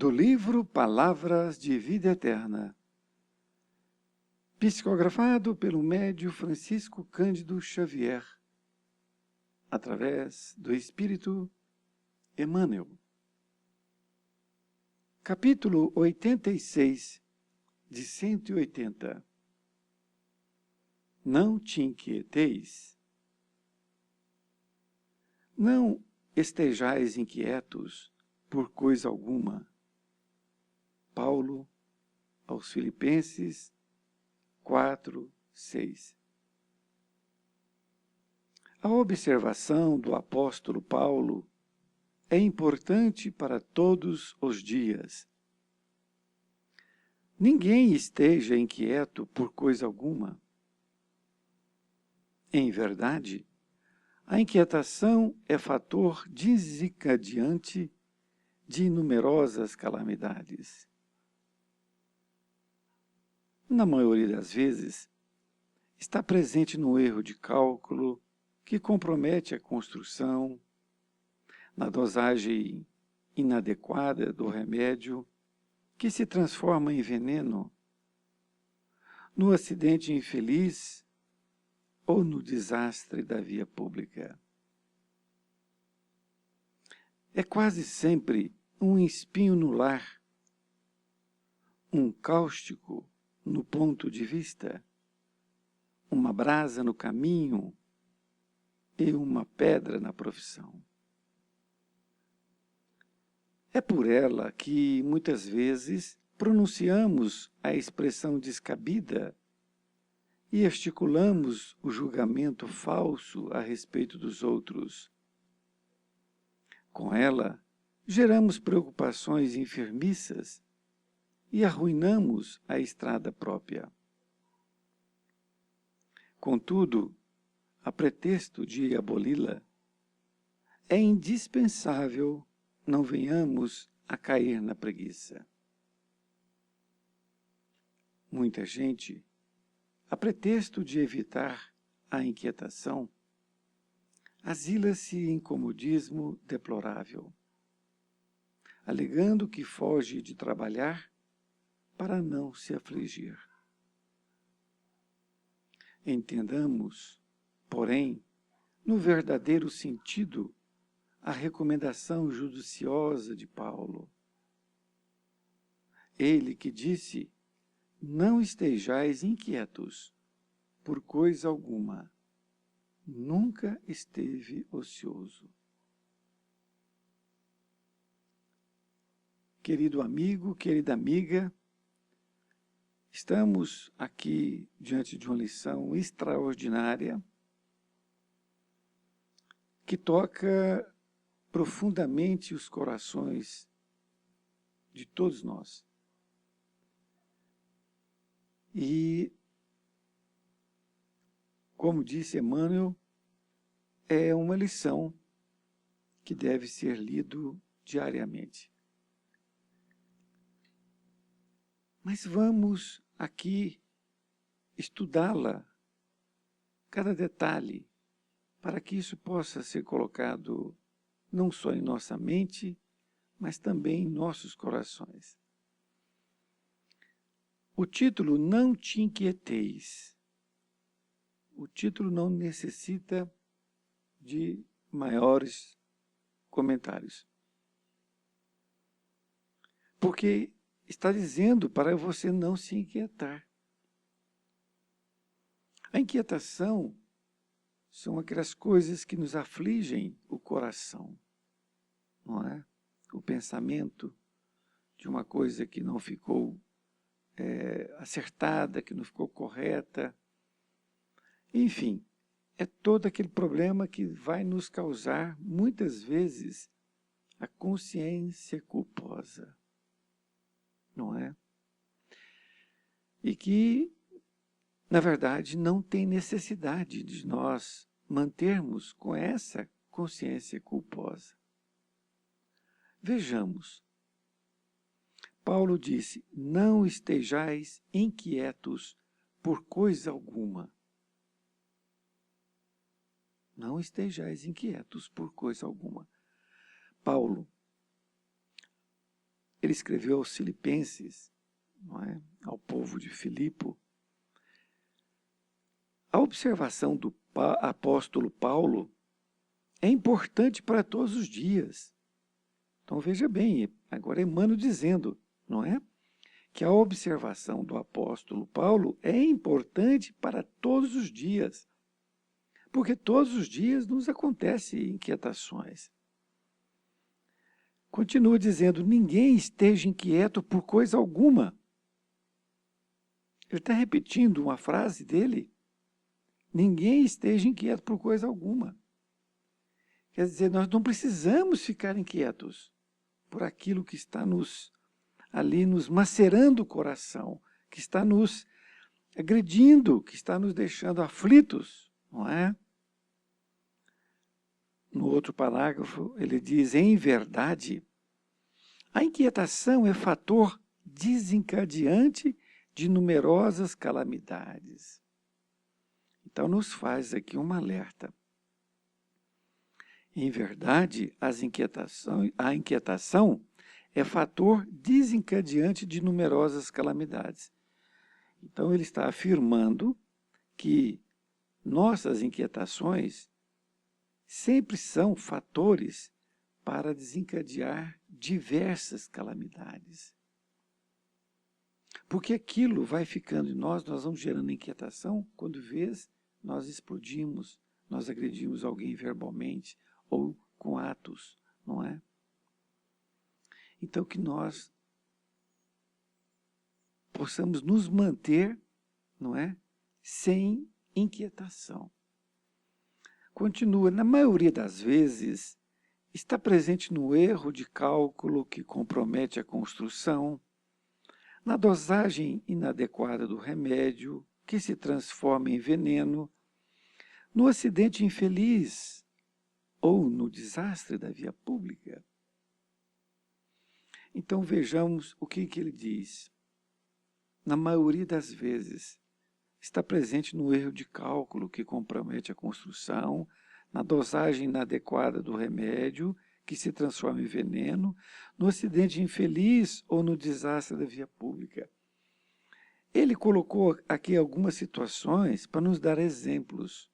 Do livro Palavras de Vida Eterna, psicografado pelo médium Francisco Cândido Xavier, através do Espírito Emmanuel. Capítulo 86, de 180. Não te inquieteis. Não estejais inquietos por coisa alguma. Paulo, aos Filipenses 4:6. A observação do apóstolo Paulo é importante para todos os dias. Ninguém esteja inquieto por coisa alguma. Em verdade, a inquietação é fator desencadeante de numerosas calamidades. Na maioria das vezes, está presente no erro de cálculo que compromete a construção, na dosagem inadequada do remédio que se transforma em veneno, no acidente infeliz ou no desastre da via pública. É quase sempre um espinho no lar, um cáustico no ponto de vista, uma brasa no caminho e uma pedra na profissão. É por ela que, muitas vezes, pronunciamos a expressão descabida e articulamos o julgamento falso a respeito dos outros. Com ela, geramos preocupações enfermiças e arruinamos a estrada própria. Contudo, a pretexto de aboli-la, é indispensável não venhamos a cair na preguiça. Muita gente, a pretexto de evitar a inquietação, asila-se em comodismo deplorável, alegando que foge de trabalhar para não se afligir. Entendamos, porém, no verdadeiro sentido, a recomendação judiciosa de Paulo. Ele que disse: não estejais inquietos por coisa alguma. Nunca esteve ocioso. Querido amigo, querida amiga, estamos aqui diante de uma lição extraordinária que toca profundamente os corações de todos nós. E, como disse Emmanuel, é uma lição que deve ser lido diariamente. Mas vamos aqui estudá-la, cada detalhe, para que isso possa ser colocado não só em nossa mente, mas também em nossos corações. O título Não te inquieteis. O título não necessita de maiores comentários. Porque está dizendo para você não se inquietar. A inquietação são aquelas coisas que nos afligem o coração, não é? O pensamento de uma coisa que não ficou acertada, que não ficou correta. Enfim, é todo aquele problema que vai nos causar, muitas vezes, a consciência culposa, não é? E que, na verdade, não tem necessidade de nós mantermos com essa consciência culposa. Vejamos. Paulo disse: não estejais inquietos por coisa alguma. Não estejais inquietos por coisa alguma. Paulo, ele escreveu aos Filipenses, não é? Ao povo de Filipo. A observação do apóstolo Paulo é importante para todos os dias. Então veja bem, agora Emmanuel dizendo, não é? Que a observação do apóstolo Paulo é importante para todos os dias, porque todos os dias nos acontecem inquietações. Continua dizendo, ninguém esteja inquieto por coisa alguma. Ele está repetindo uma frase dele. Ninguém esteja inquieto por coisa alguma. Quer dizer, nós não precisamos ficar inquietos por aquilo que está ali nos macerando o coração, que está nos agredindo, que está nos deixando aflitos, não é? No outro parágrafo, ele diz, em verdade, a inquietação é fator desencadeante de numerosas calamidades. Então, nos faz aqui um alerta. Em verdade, a inquietação é fator desencadeante de numerosas calamidades. Então, ele está afirmando que nossas inquietações sempre são fatores para desencadear diversas calamidades. Porque aquilo vai ficando em nós vamos gerando inquietação, quando vez nós explodimos, nós agredimos alguém verbalmente ou com atos, não é? Então que nós possamos nos manter, não é? Sem inquietação. Continua, na maioria das vezes, está presente no erro de cálculo que compromete a construção, na dosagem inadequada do remédio, que se transforma em veneno, no acidente infeliz ou no desastre da via pública. Então vejamos o que ele diz. Na maioria das vezes, está presente no erro de cálculo que compromete a construção, na dosagem inadequada do remédio, que se transforma em veneno, no acidente infeliz ou no desastre da via pública. Ele colocou aqui algumas situações para nos dar exemplos,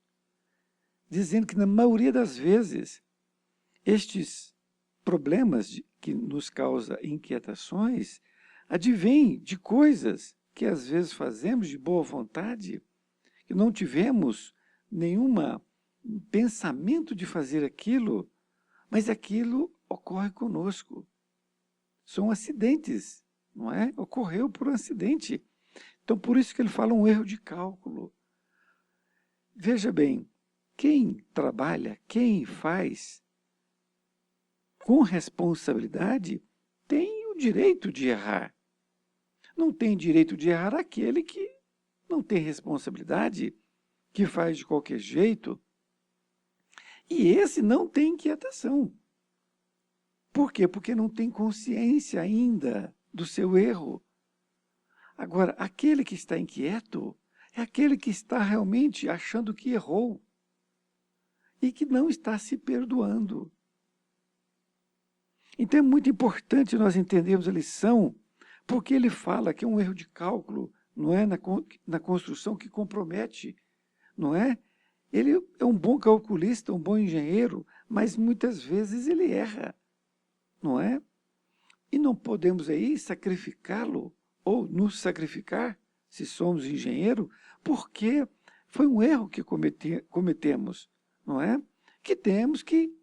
dizendo que na maioria das vezes, estes problemas que nos causam inquietações advêm de coisas que às vezes fazemos de boa vontade, que não tivemos nenhum pensamento de fazer aquilo, mas aquilo ocorre conosco. São acidentes, não é? Ocorreu por um acidente. Então, por isso que ele fala um erro de cálculo. Veja bem, quem trabalha, quem faz com responsabilidade, tem o direito de errar. Não tem direito de errar aquele que não tem responsabilidade, que faz de qualquer jeito. E esse não tem inquietação. Por quê? Porque não tem consciência ainda do seu erro. Agora, aquele que está inquieto é aquele que está realmente achando que errou e que não está se perdoando. Então é muito importante nós entendermos a lição, porque ele fala que é um erro de cálculo, não é, na construção que compromete, não é? Ele é um bom calculista, um bom engenheiro, mas muitas vezes ele erra, não é? E não podemos aí sacrificá-lo ou nos sacrificar, se somos engenheiro, porque foi um erro que cometemos, não é? Que temos que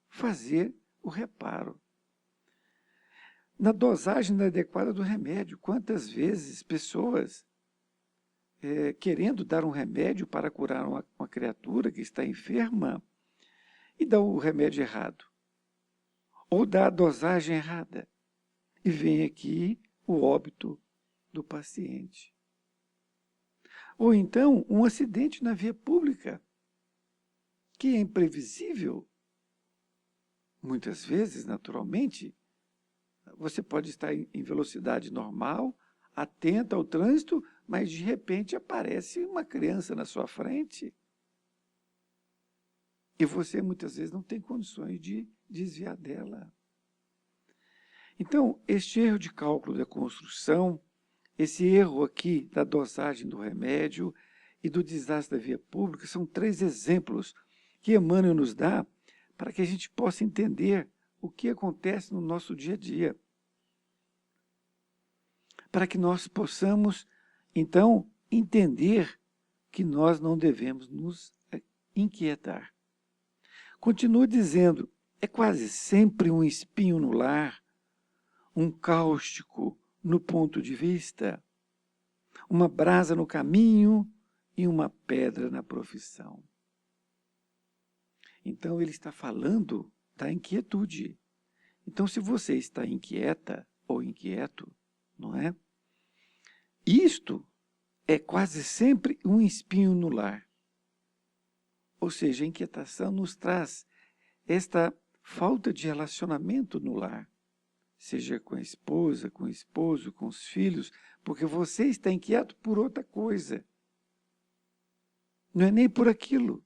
fazer o reparo. Na dosagem inadequada do remédio, quantas vezes pessoas querendo dar um remédio para curar uma criatura que está enferma e dá o remédio errado, ou dá a dosagem errada, e vem aqui o óbito do paciente. Ou então, um acidente na via pública, que é imprevisível. Muitas vezes, naturalmente, você pode estar em velocidade normal, atenta ao trânsito, mas de repente aparece uma criança na sua frente. E você muitas vezes não tem condições de desviar dela. Então, este erro de cálculo da construção, esse erro aqui da dosagem do remédio e do desastre da via pública são 3 exemplos que Emmanuel nos dá para que a gente possa entender o que acontece no nosso dia a dia. Para que nós possamos, então, entender que nós não devemos nos inquietar. Continua dizendo, é quase sempre um espinho no lar, um cáustico no ponto de vista, uma brasa no caminho e uma pedra na profissão. Então, ele está falando da inquietude. Então, se você está inquieta ou inquieto, não é? Isto é quase sempre um espinho no lar. Ou seja, a inquietação nos traz esta falta de relacionamento no lar, seja com a esposa, com o esposo, com os filhos, porque você está inquieto por outra coisa. Não é nem por aquilo,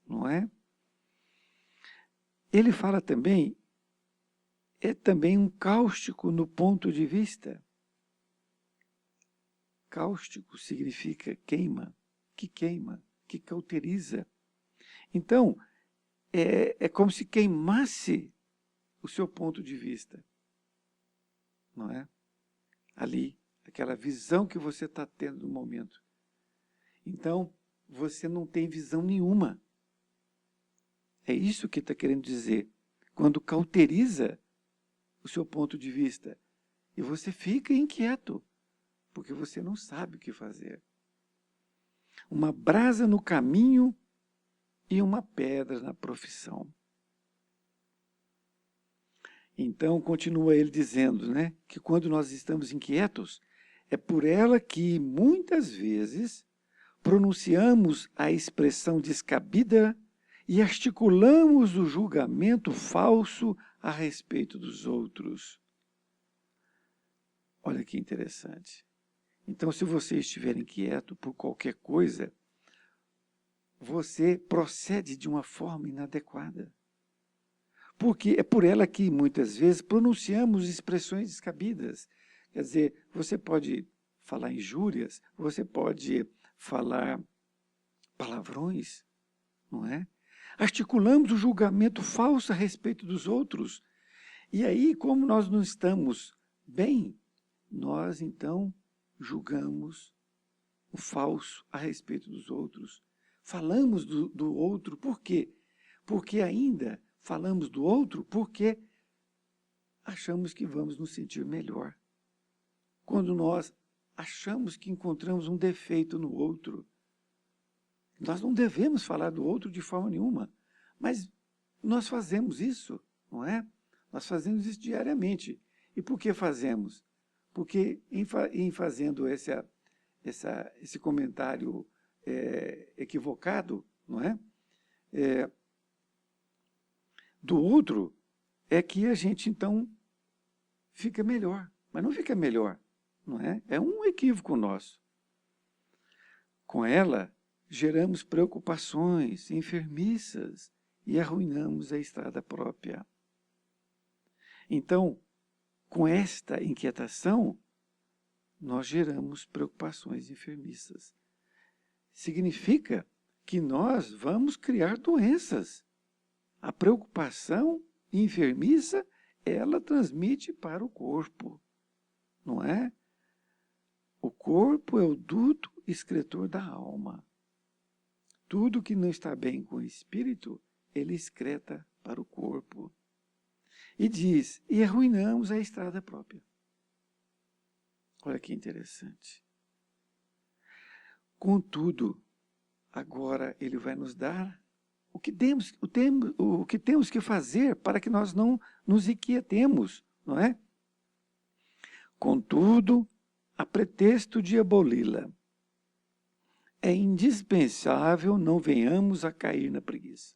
não é? Ele fala também, é também um cáustico no ponto de vista. Cáustico significa queima, que cauteriza. Então, é como se queimasse o seu ponto de vista, não é? Ali, aquela visão que você está tendo no momento. Então, você não tem visão nenhuma. É isso que está querendo dizer. Quando cauteriza o seu ponto de vista, e você fica inquieto, porque você não sabe o que fazer. Uma brasa no caminho e uma pedra na profissão. Então, continua ele dizendo, né, que quando nós estamos inquietos, é por ela que, muitas vezes, pronunciamos a expressão descabida e articulamos o julgamento falso a respeito dos outros. Olha que interessante. Então, se você estiver inquieto por qualquer coisa, você procede de uma forma inadequada. Porque é por ela que, muitas vezes, pronunciamos expressões descabidas. Quer dizer, você pode falar injúrias, você pode falar palavrões, não é? Articulamos o julgamento falso a respeito dos outros. E aí, como nós não estamos bem, nós, então, julgamos o falso a respeito dos outros. Falamos do outro, por quê? Porque ainda falamos do outro porque achamos que vamos nos sentir melhor. Quando nós achamos que encontramos um defeito no outro, nós não devemos falar do outro de forma nenhuma, mas nós fazemos isso, não é? Nós fazemos isso diariamente. E por que fazemos? Porque em fazendo esse comentário equivocado, não é? Do outro, é que a gente, então, fica melhor. Mas não fica melhor, não é? É um equívoco nosso. Com ela, geramos preocupações enfermiças e arruinamos a estrada própria. Então, com esta inquietação, nós geramos preocupações enfermiças. Significa que nós vamos criar doenças. A preocupação enfermiça, ela transmite para o corpo, não é? O corpo é o duto excretor da alma. Tudo que não está bem com o espírito, ele excreta para o corpo. E diz, e arruinamos a estrada própria. Olha que interessante. Contudo, agora ele vai nos dar o que temos que fazer para que nós não nos inquietemos, não é? Contudo, a pretexto de aboli-la, é indispensável não venhamos a cair na preguiça.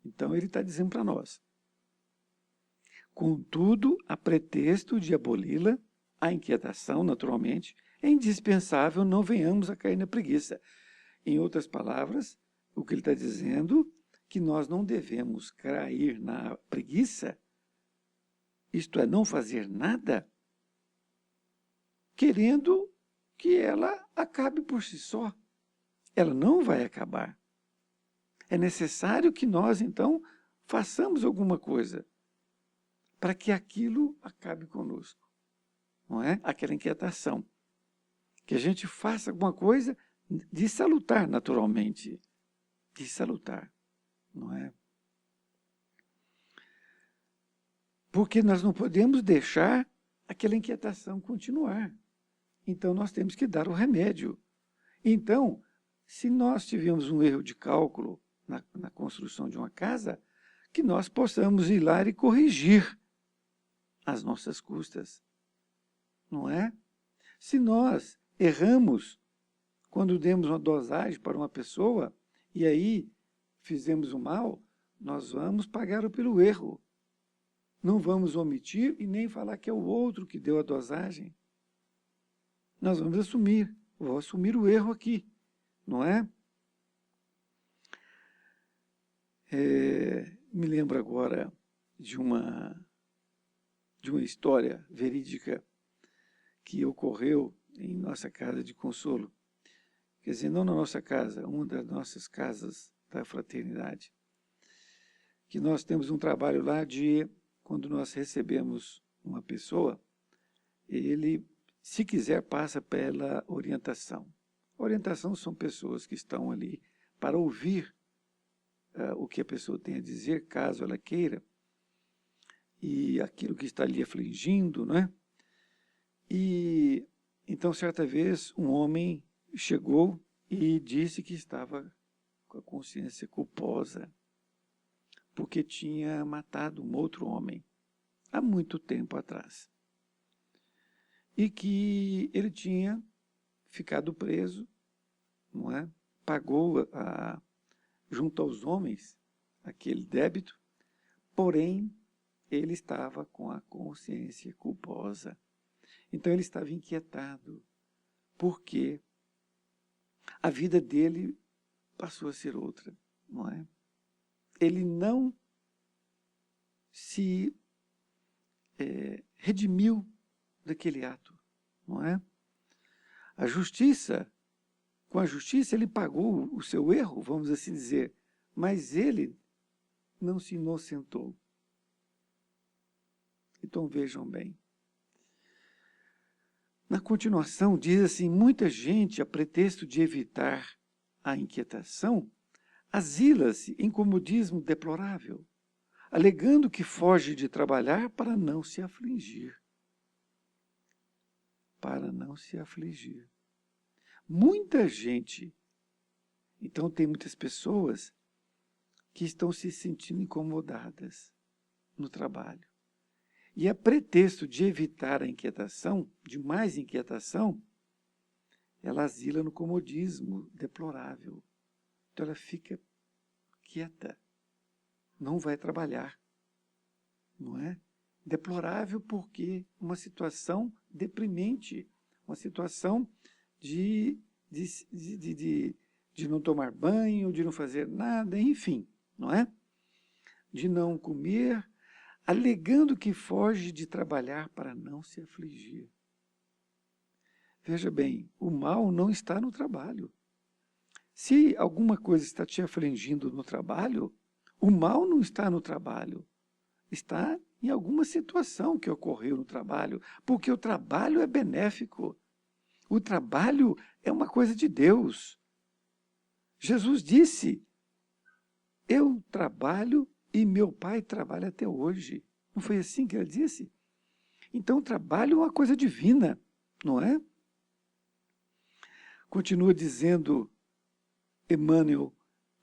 Então, ele está dizendo para nós. Contudo, a pretexto de aboli-la, a inquietação, naturalmente, é indispensável não venhamos a cair na preguiça. Em outras palavras, o que ele está dizendo, que nós não devemos cair na preguiça isto é, não fazer nada, querendo que ela acabe por si só. Ela não vai acabar. É necessário que nós, então, façamos alguma coisa para que aquilo acabe conosco, não é? Aquela inquietação. Que a gente faça alguma coisa de salutar, naturalmente. De salutar, não é? Porque nós não podemos deixar aquela inquietação continuar. Então, nós temos que dar o remédio. Então, se nós tivemos um erro de cálculo na construção de uma casa, que nós possamos ir lá e corrigir às nossas custas, não é? Se nós erramos quando demos uma dosagem para uma pessoa e aí fizemos o mal, nós vamos pagar pelo erro. Não vamos omitir e nem falar que é o outro que deu a dosagem. Nós vamos assumir, vou assumir o erro aqui, não é? Me lembro agora de uma história verídica que ocorreu em nossa casa de consolo. Quer dizer, não na nossa casa, uma das nossas casas da fraternidade. Que nós temos um trabalho lá de, quando nós recebemos uma pessoa, ele, se quiser, passa pela orientação. Orientação são pessoas que estão ali para ouvir o que a pessoa tem a dizer, caso ela queira, e aquilo que está ali afligindo, né? E então, certa vez, um homem chegou e disse que estava com a consciência culposa, porque tinha matado um outro homem, há muito tempo atrás. E que ele tinha ficado preso, não é? Pagou junto aos homens aquele débito, porém, ele estava com a consciência culposa. Então, ele estava inquietado, porque a vida dele passou a ser outra, não é? Ele não se redimiu daquele ato, não é? A justiça, com a justiça ele pagou o seu erro, vamos assim dizer, mas ele não se inocentou. Então vejam bem. Na continuação diz assim, muita gente, a pretexto de evitar a inquietação, asila-se em comodismo deplorável, alegando que foge de trabalhar para não se afligir. Para não se afligir. Muita gente, então tem muitas pessoas que estão se sentindo incomodadas no trabalho. E a pretexto de evitar a inquietação, de mais inquietação, ela asila no comodismo deplorável. Então ela fica quieta, não vai trabalhar, não é? Deplorável porque uma situação deprimente, uma situação de não tomar banho, de não fazer nada, enfim, não é? De não comer, alegando que foge de trabalhar para não se afligir. Veja bem, o mal não está no trabalho. Se alguma coisa está te afligindo no trabalho, o mal não está no trabalho. Está em alguma situação que ocorreu no trabalho, porque o trabalho é benéfico. O trabalho é uma coisa de Deus. Jesus disse, eu trabalho e meu Pai trabalha até hoje. Não foi assim que ele disse? Então o trabalho é uma coisa divina, não é? Continua dizendo Emmanuel,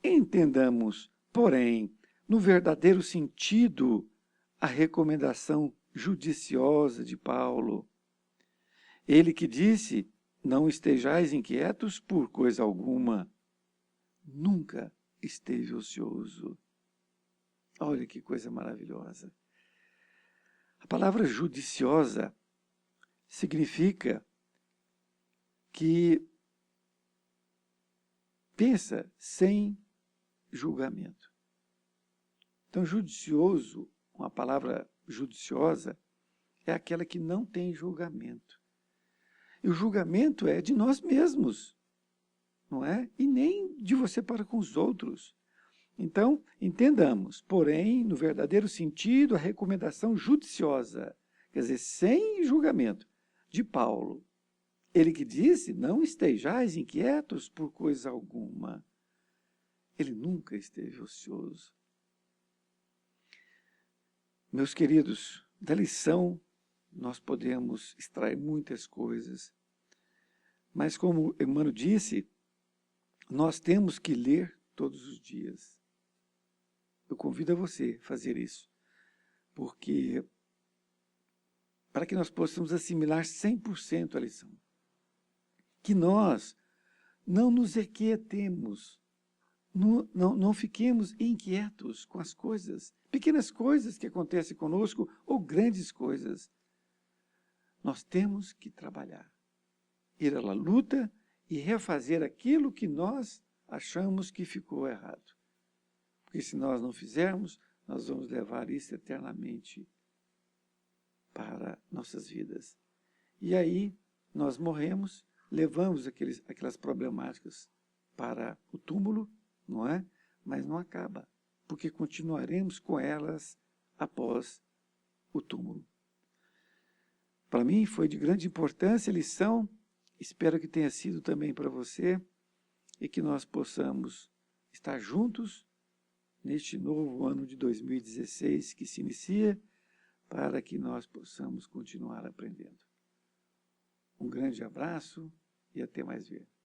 entendamos, porém, no verdadeiro sentido, a recomendação judiciosa de Paulo. Ele que disse, não estejais inquietos por coisa alguma. Nunca esteve ocioso. Olha que coisa maravilhosa. A palavra judiciosa significa que pensa sem julgamento. Então, judicioso, uma palavra judiciosa é aquela que não tem julgamento. E o julgamento é de nós mesmos, não é? E nem de você para com os outros. Então, entendamos, porém, no verdadeiro sentido, a recomendação judiciosa, quer dizer, sem julgamento, de Paulo. Ele que disse, não estejais inquietos por coisa alguma. Ele nunca esteve ocioso. Meus queridos, da lição nós podemos extrair muitas coisas, mas como Emmanuel disse, nós temos que ler todos os dias. Eu convido a você a fazer isso, porque para que nós possamos assimilar 100% a lição, que nós não nos aquietemos, não fiquemos inquietos com as coisas, pequenas coisas que acontecem conosco ou grandes coisas. Nós temos que trabalhar, ir à luta e refazer aquilo que nós achamos que ficou errado. Porque se nós não fizermos, nós vamos levar isso eternamente para nossas vidas. E aí nós morremos, levamos aquelas problemáticas para o túmulo, não é? Mas não acaba, porque continuaremos com elas após o túmulo. Para mim foi de grande importância a lição, espero que tenha sido também para você, e que nós possamos estar juntos neste novo ano de 2016 que se inicia, para que nós possamos continuar aprendendo. Um grande abraço e até mais ver.